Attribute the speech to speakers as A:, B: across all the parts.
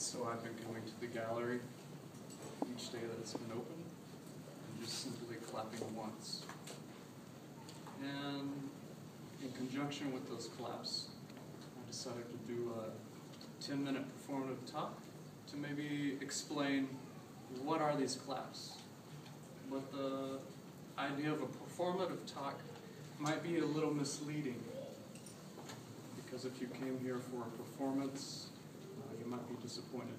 A: So I've been coming to the gallery each day that it's been open and just simply clapping once. And in conjunction with those claps, I decided to do a 10-minute performative talk to maybe explain what are these claps. But the idea of a performative talk might be a little misleading, because if you came here for a performance, you might be disappointed.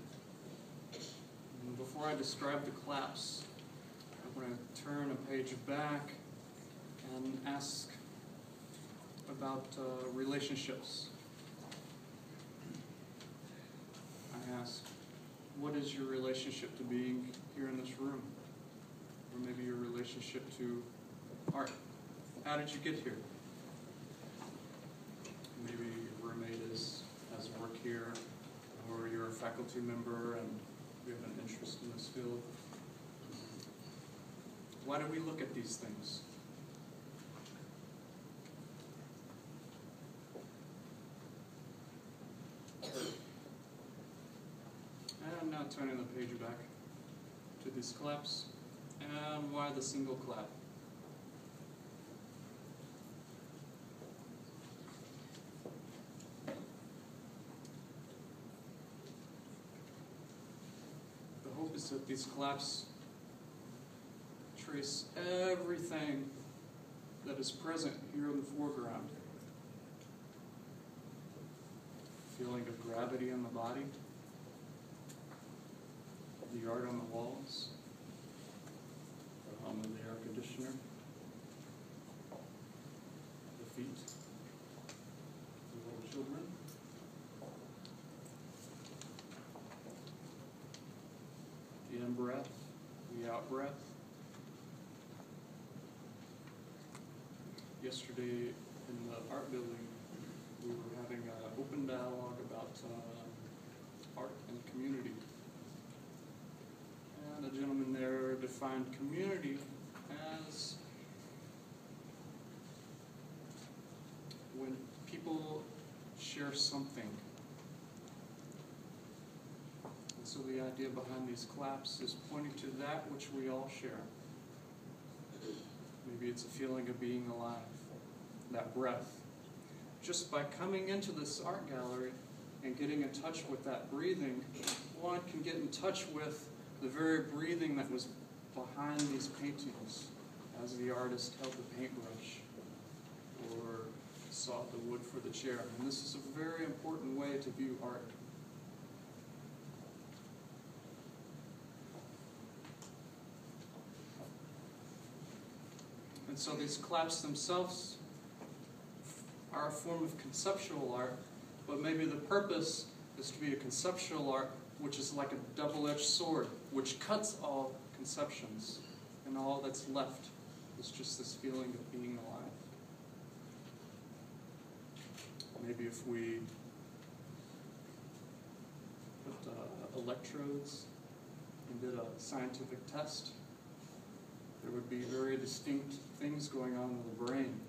A: And before I describe the claps, I'm going to turn a page back and ask about relationships. I ask, what is your relationship to being here in this room? Or maybe your relationship to art. How did you get here? Maybe your roommate has work here, or you're a faculty member and you have an interest in this field. Why do we look at these things? And now turning the page back to these claps. And why the single clap? The hope is that these claps trace everything that is present here in the foreground. Feeling of gravity in the body, the art on the walls, the hum of the air conditioner, the feet, the little children, the in-breath, the out-breath. Yesterday in the art building, we were having an open dialogue about art and community. And a gentleman there defined community as when people share something. And so the idea behind these claps is pointing to that which we all share. Maybe it's a feeling of being alive, that breath. Just by coming into this art gallery and getting in touch with that breathing, one can get in touch with the very breathing that was behind these paintings as the artist held the paintbrush or sawed the wood for the chair. And this is a very important way to view art. And so these claps themselves are a form of conceptual art, but maybe the purpose is to be a conceptual art which is like a double-edged sword, which cuts all conceptions, and all that's left is just this feeling of being alive. Maybe if we put electrodes and did a scientific test, there would be very distinct things going on in the brain.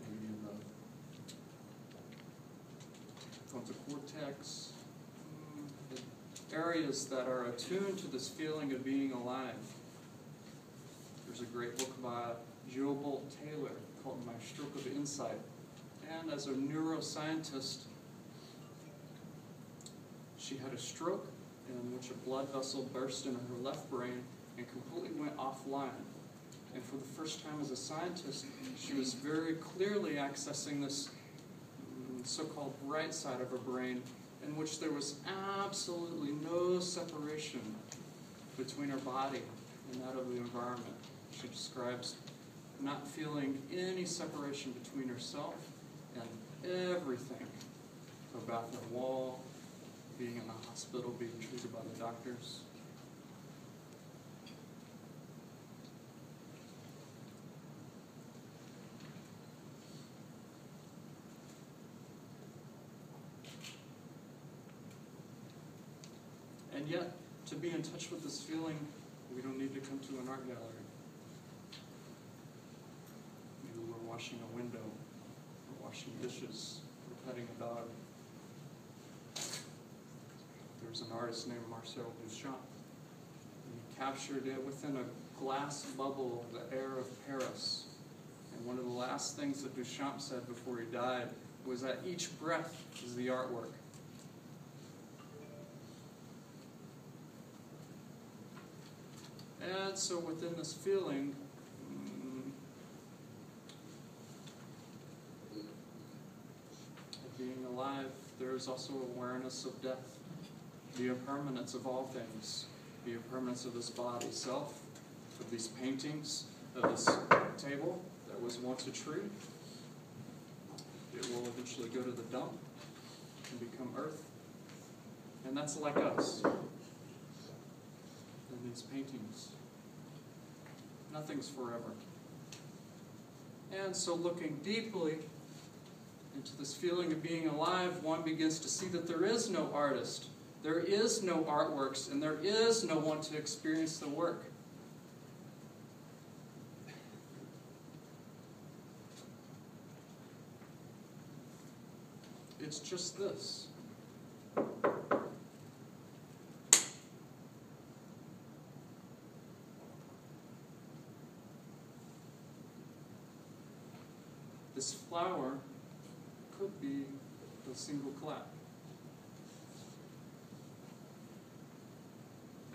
A: Maybe in the frontal cortex, areas that are attuned to this feeling of being alive. There's a great book by Jo Bolt-Taylor called My Stroke of Insight. And as a neuroscientist, she had a stroke in which a blood vessel burst in her left brain and completely went offline. And for the first time as a scientist, she was very clearly accessing this so-called right side of her brain, in which there was absolutely no separation between her body and that of the environment. She describes not feeling any separation between herself and everything. Her bathroom wall, being in the hospital, being treated by the doctors. And yet, to be in touch with this feeling, we don't need to come to an art gallery. Maybe we're washing a window, we're washing dishes, we're petting a dog. There's an artist named Marcel Duchamp. And he captured it within a glass bubble of the air of Paris. And one of the last things that Duchamp said before he died was that each breath is the artwork. And so within this feeling, of being alive, there is also awareness of death, the impermanence of all things, the impermanence of this body, self, of these paintings, of this table that was once a tree. It will eventually go to the dump and become earth. And that's like us. And these paintings. Nothing's forever. And so looking deeply into this feeling of being alive, one begins to see that there is no artist, there is no artworks, and there is no one to experience the work. It's just this. This flower could be a single clap.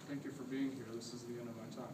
A: Thank you for being here. This is the end of my talk.